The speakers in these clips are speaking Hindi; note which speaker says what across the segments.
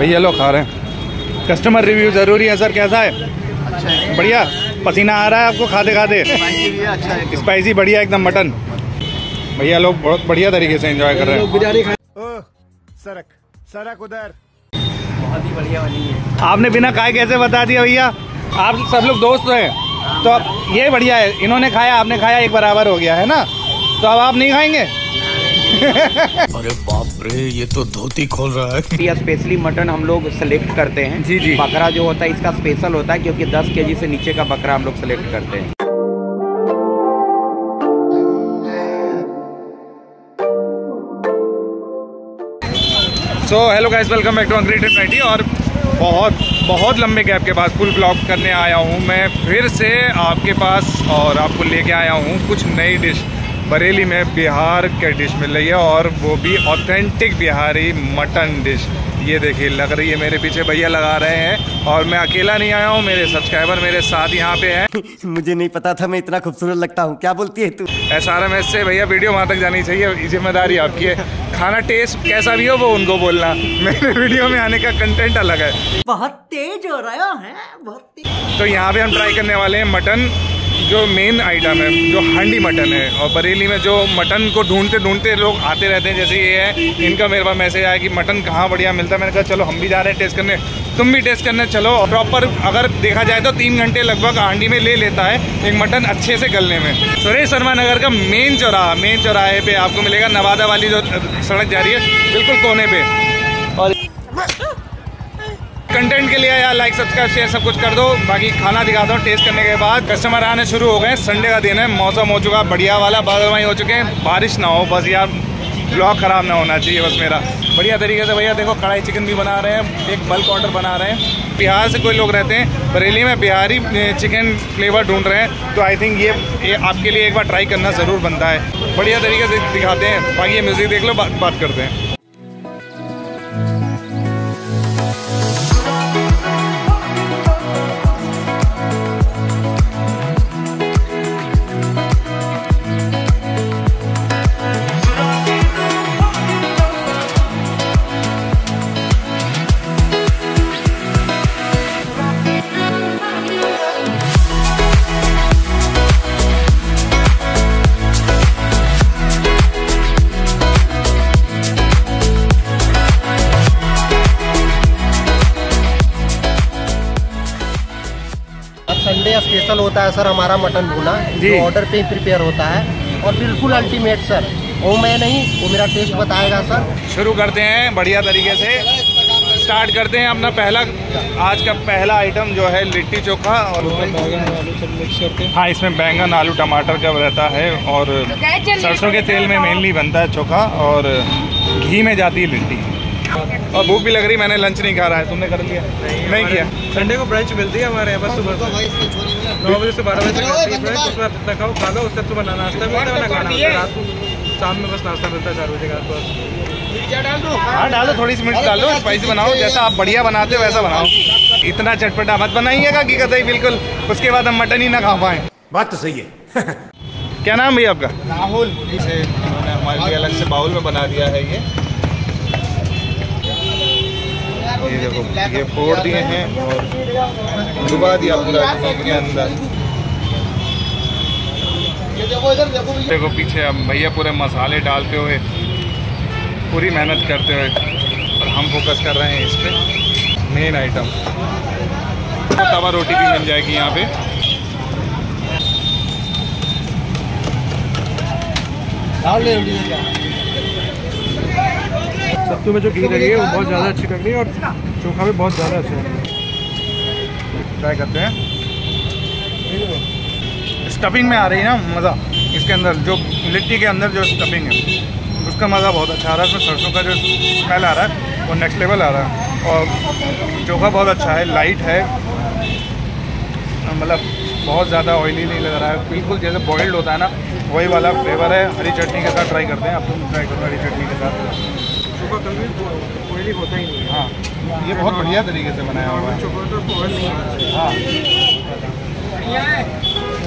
Speaker 1: भैया लोग खा रहे हैं। कस्टमर रिव्यू ज़रूरी है सर, कैसा है?
Speaker 2: अच्छा है,
Speaker 1: बढ़िया। पसीना आ रहा है आपको खाते खाते?
Speaker 2: अच्छा है,
Speaker 1: स्पाइसी बढ़िया एकदम मटन। भैया लोग बहुत बढ़िया तरीके से एंजॉय कर रहे हैं।
Speaker 2: बिरयानी खाए।
Speaker 3: सरक सरक उधर।
Speaker 2: बहुत ही बढ़िया बनी है।
Speaker 1: आपने बिना खाए कैसे बता दिया भैया? आप सब लोग दोस्त हैं तो अब ये बढ़िया है। इन्होंने खाया आपने खाया, एक बराबर हो गया है ना। तो अब आप नहीं खाएंगे?
Speaker 4: अरे बाप रे, ये तो धोती खोल रहा है।
Speaker 5: ये स्पेशली मटन हम लोग सेलेक्ट करते हैं।
Speaker 1: जी जी।
Speaker 5: बकरा जो होता है इसका स्पेशल होता है क्योंकि 10 केजी से नीचे का बकरा हम लोग सेलेक्ट करते हैं।
Speaker 1: So hello guys, welcome back to अनग्रेटेड 90। और बहुत लंबे गैप के बाद फुल ब्लॉग करने आया हूँ मैं फिर से आपके पास, और आपको लेके आया हूँ कुछ नई डिश। बरेली में बिहार की डिश मिल रही है और वो भी ऑथेंटिक बिहारी मटन डिश। ये देखिए लग रही है, मेरे पीछे भैया लगा रहे हैं और मैं अकेला नहीं आया हूँ, मेरे सब्सक्राइबर मेरे साथ यहाँ पे हैं।
Speaker 2: मुझे नहीं पता था मैं इतना खूबसूरत लगता हूँ। क्या बोलती है तू?
Speaker 1: SRMS से भैया वीडियो वहाँ तक जानी चाहिए, जिम्मेदारी आपकी है। खाना टेस्ट कैसा भी हो वो उनको बोलना, मेरे वीडियो में आने का कंटेंट अलग है।
Speaker 2: बहुत तेज हो रहा है, बहुत तेज।
Speaker 1: तो यहाँ पे हम ट्राई करने वाले हैं मटन, जो मेन आइटम है जो हांडी मटन है। और बरेली में जो मटन को ढूंढते लोग आते रहते हैं, जैसे ये है इनका मेरे पास मैसेज आया कि मटन कहाँ बढ़िया मिलता है। मैंने कहा चलो हम भी जा रहे हैं टेस्ट करने, तुम भी टेस्ट करने चलो। प्रॉपर अगर देखा जाए तो 3 घंटे लगभग हांडी में ले लेता है एक मटन अच्छे से गलने में। सुरेश शर्मा नगर का मेन चौराहे पे आपको मिलेगा, नवादा वाली जो सड़क जा रही है बिल्कुल कोने पे। और कंटेंट के लिए यार लाइक सब्सक्राइब शेयर सब कुछ कर दो। बाकी खाना दिखाता हूँ टेस्ट करने के बाद। कस्टमर आने शुरू हो गए, संडे का दिन है, मौसम हो चुका बढ़िया वाला, बादलवाई हो चुके हैं, बारिश ना हो बस यार, ब्लॉग खराब ना होना चाहिए बस मेरा। बढ़िया तरीके से भैया देखो कढ़ाई चिकन भी बना रहे हैं, एक बल्क ऑर्डर बना रहे हैं। बिहार से कोई लोग रहते हैं बरेली में, बिहारी चिकन फ्लेवर ढूंढ रहे हैं, तो आई थिंक ये आपके लिए एक बार ट्राई करना ज़रूर बनता है। बढ़िया तरीके से दिखाते हैं। बाकी ये म्यूज़िक देख लो, बात करते हैं।
Speaker 2: संडे स्पेशल होता है सर हमारा मटन भुना, जो ऑर्डर पे ही प्रिपेयर होता है और बिल्कुल अल्टीमेट सर। वो मैं नहीं, वो मेरा टेस्ट बताएगा सर।
Speaker 1: शुरू करते हैं बढ़िया तरीके से, स्टार्ट करते हैं अपना आज का पहला आइटम जो है लिट्टी चोखा। और बैंगन आलू सब मिक्स करके, हाँ इसमें बैंगन आलू टमाटर का रहता है और सरसों के तेल में मेनली बनता है चोखा और घी में जाती है लिट्टी। और भूख भी लग रही, मैंने लंच नहीं खा रहा है, तुमने कर लिया? नहीं किया।
Speaker 6: संडे को ब्रंच मिलती है हमारे यहाँ बस सुबह 9 बजे से 12 बजे तक ब्रंच, उसमें जितना खाओ खा लो, उसके सुबह नाश्ता मिलता है, खाना रात को शाम में बस नाश्ता मिलता है 4 बजे के आसपास।
Speaker 1: हाँ डाल दो, थोड़ी सी मिर्च डाल दो, स्पाइसी बनाओ, जैसा आप बढ़िया बनाते हो वैसा बनाओ। इतना चटपटा मत बनाइएगा कि कतई बिल्कुल उसके बाद हम मटन ही ना खा पाएँ।
Speaker 3: बात तो सही है।
Speaker 1: क्या नाम भैया आपका?
Speaker 6: राहुल।
Speaker 1: इसे इन्होंने हमारे लिए अलग से बाउल में बना दिया है। ये देखो ये फोड़ दिए हैं और डुबा दिया पूरा के अंदर। देखो पीछे अब भैया पूरे मसाले डालते हुए, पूरी मेहनत करते हुए, और हम फोकस कर रहे हैं इस पे मेन आइटम। तवा रोटी भी मिल जाएगी यहाँ पे।
Speaker 6: सत्तू में जो घी लगी है वो बहुत ज़्यादा अच्छी लग रही है और चोखा भी बहुत ज़्यादा अच्छा है।
Speaker 1: ट्राई करते हैं। स्टफिंग में आ रही है ना मज़ा, इसके अंदर जो लिट्टी के अंदर जो स्टफिंग है उसका मज़ा बहुत अच्छा आ रहा है। उसमें सरसों का जो स्मेल आ रहा है वो नेक्स्ट लेवल आ रहा है। और चोखा बहुत अच्छा है, लाइट है, मतलब बहुत ज़्यादा ऑयली नहीं लग रहा है, बिल्कुल जैसे बॉइल्ड होता है ना वही वाला फ्लेवर है। हरी चटनी के साथ ट्राई करते हैं, आप तुम ट्राई करो हरी चटनी के साथ।
Speaker 6: चोखा कभी ऑयली होता ही नहीं है।
Speaker 1: हाँ ये बहुत बढ़िया तरीके से बनाया हुआ है।
Speaker 6: चोखा तो ऑयल नहीं है।
Speaker 1: हाँ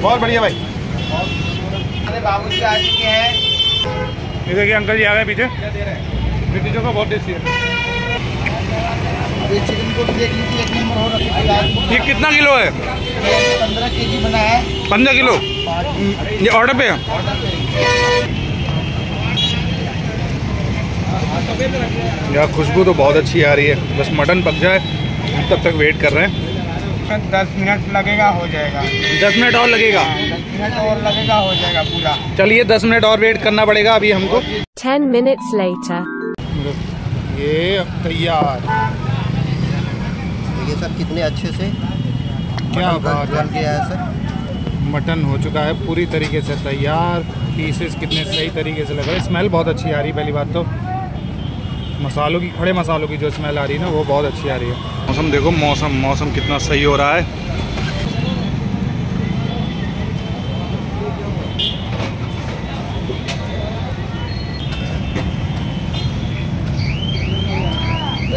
Speaker 1: बहुत बढ़िया भाई।
Speaker 2: बाबू जी आ चुके हैं।
Speaker 1: ये देखिए अंकल जी आ गए पीछे। लिट्टी चोखा बहुत टेस्टी है।
Speaker 2: देख लीजिए, 1 नंबर हो रखा है।
Speaker 1: ये कितना किलो है?
Speaker 2: 15 kg बना है।
Speaker 1: 15 किलो ये ऑर्डर पे है। यार खुशबू तो बहुत अच्छी आ रही है, बस मटन पक जाए तब तक वेट कर रहे हैं।
Speaker 6: 10 मिनट लगेगा, हो जाएगा।
Speaker 1: 10 मिनट और लगेगा?
Speaker 6: 10 मिनट और लगेगा, हो जाएगा पूरा।
Speaker 1: चलिए 10 मिनट और वेट करना पड़ेगा अभी हमको।
Speaker 7: 10 minutes later.
Speaker 1: ये तैयार।
Speaker 2: ये सर कितने अच्छे से
Speaker 1: क्या बात
Speaker 2: बन गया है सर।
Speaker 1: मटन हो चुका है पूरी तरीके से तैयार। पीसेस कितने सही तरीके से लग रहे हैं। स्मेल बहुत अच्छी आ रही है। पहली बात तो मसालों की, खड़े मसालों की जो स्मेल आ रही है ना, वो बहुत अच्छी आ रही है। मौसम देखो, मौसम कितना सही हो रहा है।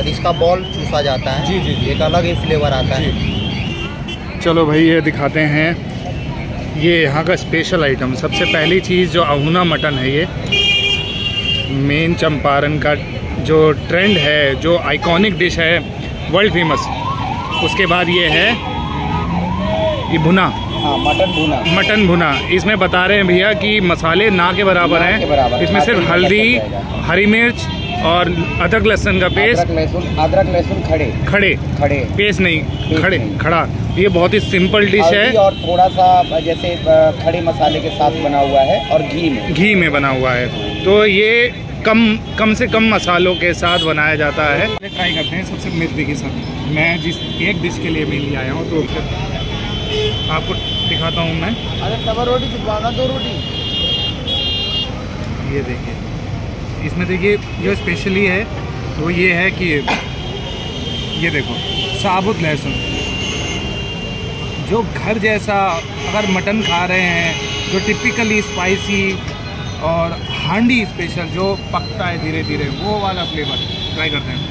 Speaker 2: इसका बॉल चूसा जाता है।
Speaker 1: जी जी जी।
Speaker 2: एक अलग ही फ्लेवर आता है।
Speaker 1: चलो भाई ये दिखाते हैं ये यहाँ का स्पेशल आइटम। सबसे पहली चीज़ जो अहुना मटन है, ये मेन चंपारण का जो ट्रेंड है, जो आइकॉनिक डिश है, वर्ल्ड फेमस। उसके बाद ये है ये भुना।
Speaker 5: हाँ, मटन भुना।
Speaker 1: मटन भुना। इसमें बता रहे हैं भैया कि मसाले ना के बराबर हैं। इसमें सिर्फ हल्दी, हरी मिर्च और अदरक लहसुन का पेस्ट।
Speaker 5: अदरक लहसुन खड़े
Speaker 1: पेस्ट नहीं, खड़ा। ये बहुत ही सिंपल डिश है
Speaker 5: और थोड़ा सा जैसे खड़े मसाले के साथ बना हुआ है और घी में
Speaker 1: बना हुआ है। तो ये कम से कम मसालों के साथ बनाया जाता है। ट्राई करते हैं। सबसे मिर्च देखिए सर, मैं जिस एक डिश के लिए मेनली आया हूँ तो आपको दिखाता हूँ मैं।
Speaker 2: अरे तवा रोटी चिपकाना, 2 रोटी।
Speaker 1: ये देखिए, इसमें देखिए जो स्पेशली है वो ये है कि ये देखो साबुत लहसुन। जो घर जैसा अगर मटन खा रहे हैं, जो टिपिकली स्पाइसी और हांडी स्पेशल जो पकता है धीरे धीरे, वो वाला फ्लेवर ट्राई करते हैं।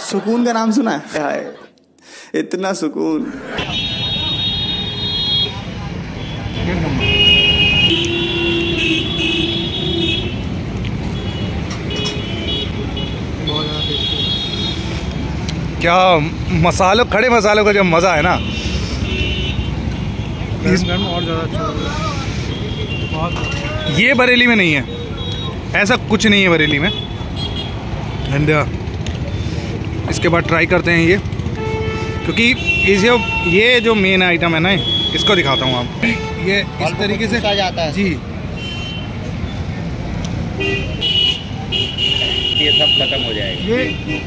Speaker 8: सुकून का नाम सुना है? इतना सुकून। क्या मसालों, खड़े मसालों का जो मज़ा है ना,
Speaker 6: गर्म और ज़्यादा अच्छा बहुत।
Speaker 1: ये बरेली में नहीं है। ऐसा कुछ नहीं है बरेली में। एंड इसके बाद ट्राई करते हैं ये, क्योंकि ये जो मेन आइटम है ना, इसको दिखाता हूँ आप। ये इस तरीके से
Speaker 2: जाता है
Speaker 1: जी।
Speaker 5: ये सब खत्म हो जाएगा।
Speaker 1: ये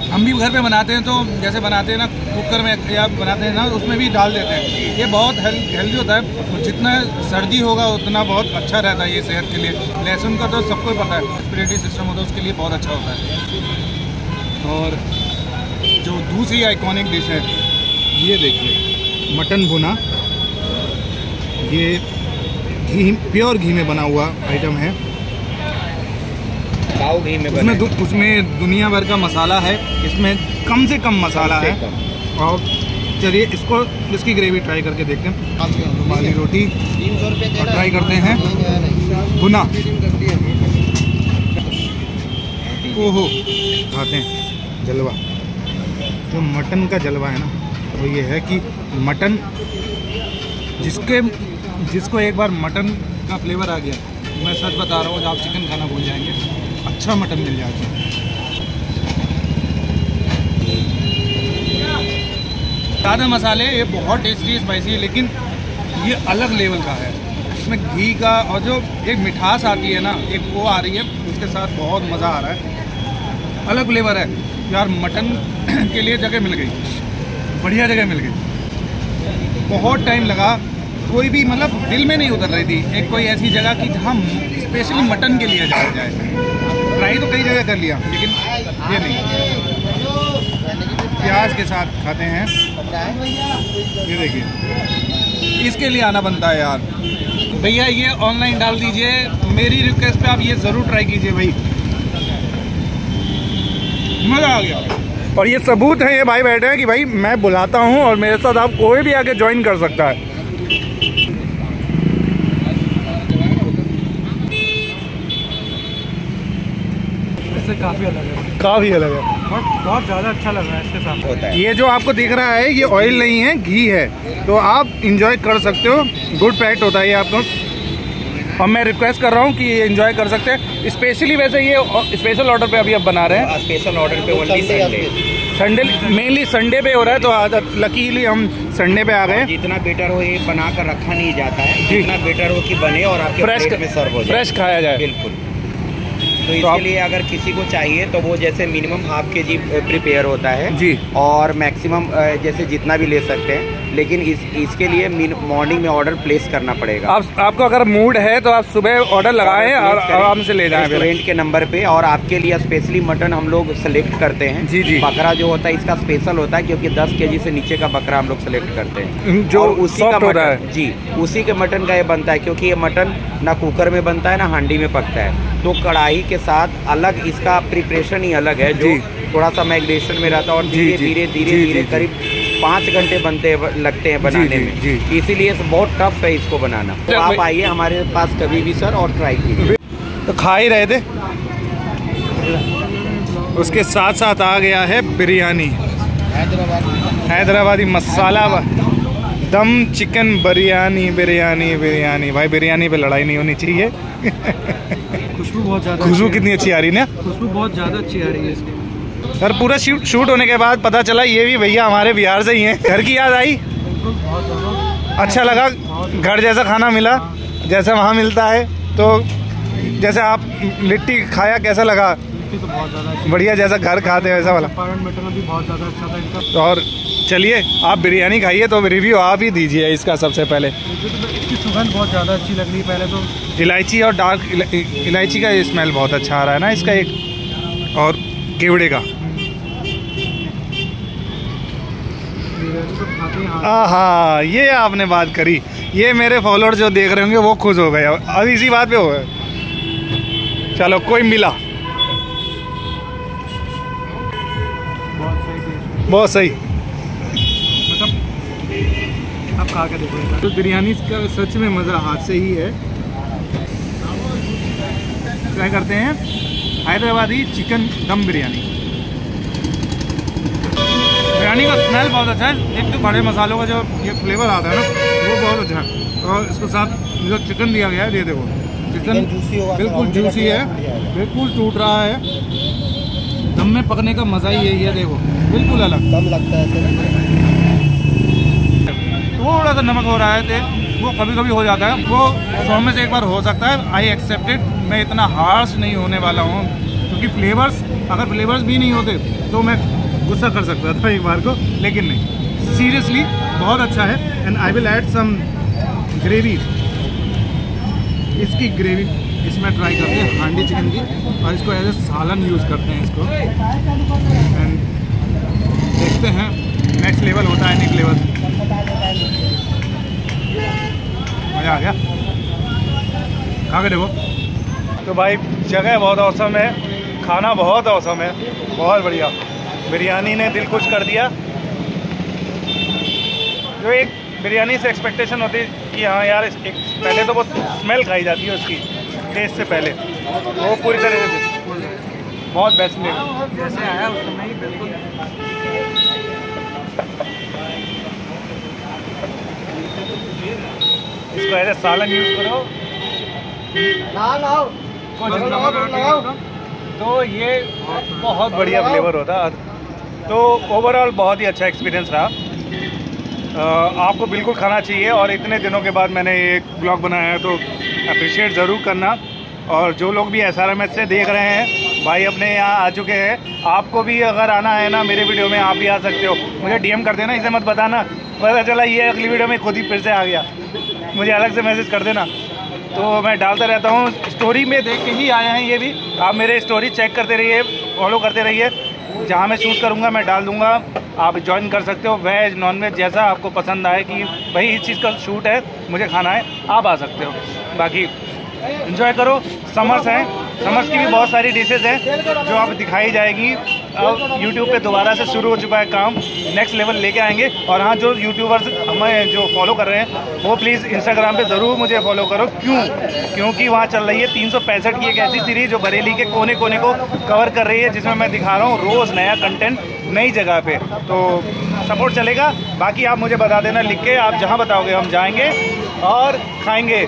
Speaker 1: हम भी घर पे बनाते हैं, तो जैसे बनाते हैं ना कुकर में या बनाते हैं ना, उसमें भी डाल देते हैं। ये बहुत हेल्दी होता है। जितना सर्दी होगा उतना बहुत अच्छा रहता है ये सेहत के लिए। लहसुन का तो सबको पता है, रेस्पिरेटरी सिस्टम होता है उसके लिए बहुत अच्छा होता है। और जो दूसरी आइकॉनिक डिश है, ये देखिए मटन भुना। ये घी, प्योर घी में बना हुआ आइटम है।
Speaker 5: काऊ घी में
Speaker 1: उसमें दुनिया भर का मसाला है, इसमें कम से कम मसाला है। और चलिए इसकी ग्रेवी ट्राई करके देखते हैं। रुमाली रोटी
Speaker 2: 300 रुपये
Speaker 1: ट्राई करते हैं। भुना, ओहो, खाते हैं जलवा। जो मटन का जलवा है ना, वो ये है कि मटन जिसको एक बार मटन का फ्लेवर आ गया, मैं सच बता रहा हूँ, आप चिकन खाना भूल जाएंगे। अच्छा मटन मिल जाता है। ज़्यादा मसाले, ये बहुत टेस्टी स्पाइसी है, लेकिन ये अलग लेवल का है। इसमें घी का और जो एक मिठास आती है ना, एक वो आ रही है, उसके साथ बहुत मज़ा आ रहा है। अलग फ्लेवर है यार। मटन के लिए जगह मिल गई, बढ़िया जगह मिल गई। बहुत टाइम लगा, कोई भी मतलब दिल में नहीं उतर रही थी एक कोई ऐसी जगह कि जहाँ स्पेशली मटन के लिए जाया जाए। ट्राई तो कई जगह कर लिया, लेकिन ये नहीं। प्याज के साथ खाते हैं। ये देखिए, इसके लिए आना बनता है यार। भैया ये ऑनलाइन डाल दीजिए, मेरी रिक्वेस्ट पे आप ये ज़रूर ट्राई कीजिए भाई, मज़ा आ गया। और ये सबूत है, ये भाई बैठे हैं कि भाई मैं बुलाता हूँ और मेरे साथ आप कोई भी आके ज्वाइन कर सकता है।
Speaker 6: इससे काफ़ी अलग है।
Speaker 1: काफ़ी अलग है।
Speaker 6: बहुत ज़्यादा अच्छा लग रहा है इसके साथ
Speaker 5: होता है।
Speaker 1: ये जो आपको दिख रहा है ये ऑयल नहीं है, घी है, तो आप इंजॉय कर सकते हो। गुड फैक्ट होता है ये आपको, और मैं रिक्वेस्ट कर रहा हूँ कि ये एंजॉय कर सकते हैं। स्पेशली वैसे ये स्पेशल ऑर्डर पे अभी आप बना रहे हैं,
Speaker 5: स्पेशल ऑर्डर पे ओनली
Speaker 1: संडे, मेनली संडे पे हो रहा है, तो लकीली हम संडे पे आ गए।
Speaker 5: जितना बेटर हो ये बना कर रखा नहीं जाता है, जितना बेटर हो कि बने और आपके प्लेट में सर्व हो जाए,
Speaker 1: फ्रेश खाया जाए।
Speaker 5: बिल्कुल। तो इसके लिए अगर किसी को चाहिए तो वो जैसे मिनिमम ½ kg प्रिपेयर होता है
Speaker 1: जी,
Speaker 5: और मैक्सिमम जैसे जितना भी ले सकते हैं, लेकिन इसके लिए मॉर्निंग में ऑर्डर प्लेस करना पड़ेगा।
Speaker 1: आपको अगर मूड है तो आप सुबह ऑर्डर लगाएं और आराम से ले जाएं
Speaker 5: रेस्टोरेंट के नंबर पे। और आपके लिए स्पेशली मटन हम लोग सेलेक्ट करते हैं।
Speaker 1: जी जी।
Speaker 5: बकरा जो होता है इसका स्पेशल होता है क्योंकि 10 kg से नीचे का बकरा हम लोग सेलेक्ट करते हैं,
Speaker 1: जो
Speaker 5: उसी का
Speaker 1: होता है।
Speaker 5: जी, उसी के मटन का ये बनता है, क्योंकि ये मटन ना कुकर में बनता है ना हांडी में पकता है, तो कढ़ाई के साथ अलग इसका प्रिपरेशन ही अलग है, जो थोड़ा सा मैग्नेशन में रहता है और धीरे धीरे धीरे धीरे करीब 5 घंटे लगते हैं बनाने में। इसीलिए बहुत टफ है इसको बनाना। तो आप आइए हमारे पास कभी भी सर और ट्राई कीजिए।
Speaker 1: तो खा ही रहे थे, उसके साथ साथ आ गया है बिरयानी, हैदराबादी मसाला दम चिकन बिरयानी। बिरयानी बिरयानी भाई, बिरयानी पे लड़ाई नहीं होनी चाहिए।
Speaker 6: खुशबू बहुत ज़्यादा,
Speaker 1: खुशबू कितनी अच्छी आ रही है,
Speaker 6: खुशबू बहुत ज़्यादा अच्छी आ रही है इसकी।
Speaker 1: सर पूरा शूट होने के बाद पता चला ये भी भैया हमारे बिहार से ही हैं। घर की याद आई, अच्छा लगा, घर जैसा खाना मिला जैसा वहाँ मिलता है। तो जैसे आप लिट्टी खाया, कैसा लगा?
Speaker 6: तो बहुत ज़्यादा
Speaker 1: बढ़िया, जैसा घर खाते हैं वैसा वाला।
Speaker 6: मटन भी बहुत ज़्यादा अच्छा था इनका।
Speaker 1: और चलिए आप बिरयानी खाइए, तो रिव्यू आप ही दीजिए इसका सबसे पहले।
Speaker 6: इसकी सुगंध बहुत ज़्यादा अच्छी लग रही है। पहले तो
Speaker 1: इलायची और डार्क इलायची का स्मेल बहुत अच्छा आ रहा है ना इसका, एक और केवड़े का। आहा, ये आपने बात करी, ये मेरे फॉलोअर जो देख रहे होंगे वो खुश हो गए अब इसी बात पे हो गए। चलो कोई मिला, बहुत सही।
Speaker 6: आप खा के देखो,
Speaker 1: तो बिरयानी का सच में मज़ा हाथ से ही है। ट्राई करते हैं हैदराबादी चिकन दम बिरयानी। बिरयानी का स्मेल बहुत अच्छा है, एक तो खड़े मसालों का जो ये फ्लेवर आता है ना वो बहुत अच्छा है, और इसके साथ जो चिकन दिया गया है, ये देखो चिकन बिल्कुल जूसी है, बिल्कुल टूट रहा है। दम में पकने का मज़ा ही यही है, देखो बिल्कुल अलग
Speaker 2: दम लगता है।
Speaker 1: थोड़ा सा नमक हो रहा है तेल, वो कभी कभी हो जाता है, वो 100 में से एक बार हो सकता है। आई एक्सेप्टेड, मैं इतना हार्श नहीं होने वाला हूँ, क्योंकि फ्लेवर्स, अगर फ्लेवर्स भी नहीं होते तो मैं गुस्सा कर सकता था एक बार को, लेकिन नहीं, सीरियसली बहुत अच्छा है। And I will add some gravy, इसकी ग्रेवी इसमें ट्राई करते हैं हांडी चिकन की, और इसको एज ए सालन यूज़ करते हैं इसको। एंड देखते हैं नेक्स्ट लेवल होता है, नेक्स्ट लेवल, मज़ा आ गया, खा के देखो। तो भाई जगह बहुत औसम है, खाना बहुत औसम है, बहुत बढ़िया। बिरयानी ने दिल खुश कर दिया। जो एक बिरयानी से एक्सपेक्टेशन होती है कि हाँ यार एक पहले तो वो स्मेल खाई जाती है उसकी टेस्ट से पहले, वो पूरी तरह से बहुत बेस्ट में
Speaker 6: जैसे आया उस समय ही बिल्कुल।
Speaker 1: इसको ऐसे सालन यूज़ करो, तो ये बहुत बढ़िया फ्लेवर होता। तो ओवरऑल बहुत ही अच्छा एक्सपीरियंस रहा, आपको बिल्कुल खाना चाहिए। और इतने दिनों के बाद मैंने ये ब्लॉग बनाया है, तो अप्रिशिएट ज़रूर करना। और जो लोग भी SRMS से देख रहे हैं, भाई अपने यहाँ आ चुके हैं, आपको भी अगर आना है ना मेरे वीडियो में, आप भी आ सकते हो। मुझे DM कर देना, इसे मत बताना पता चला ये अगली वीडियो में खुद ही फिर से आ गया, मुझे अलग से मैसेज कर देना। तो मैं डालता रहता हूँ, स्टोरी में देख के ही आए हैं ये भी। आप मेरे स्टोरी चेक करते रहिए, फॉलो करते रहिए, जहाँ मैं शूट करूँगा मैं डाल दूँगा, आप ज्वाइन कर सकते हो। वेज नॉन वेज जैसा आपको पसंद आए कि भाई इस चीज़ का शूट है, मुझे खाना है, आप आ सकते हो। बाकी एंजॉय करो, समर्स हैं, समर्स की भी बहुत सारी डिशेज़ हैं जो आप दिखाई जाएगी। अब यूट्यूब पे दोबारा से शुरू हो चुका है काम, नेक्स्ट लेवल लेके आएंगे। और हाँ, जो यूट्यूबर्स हमें जो फॉलो कर रहे हैं वो प्लीज़ इंस्टाग्राम पे ज़रूर मुझे फॉलो करो। क्योंकि वहाँ चल रही है 365 की एक ऐसी सीरीज़ जो बरेली के कोने कोने को कवर कर रही है, जिसमें मैं दिखा रहा हूँ रोज़ नया कंटेंट नई जगह पे। तो सपोर्ट चलेगा। बाकी आप मुझे बता देना लिख के, आप जहाँ बताओगे हम जाएंगे और खाएंगे।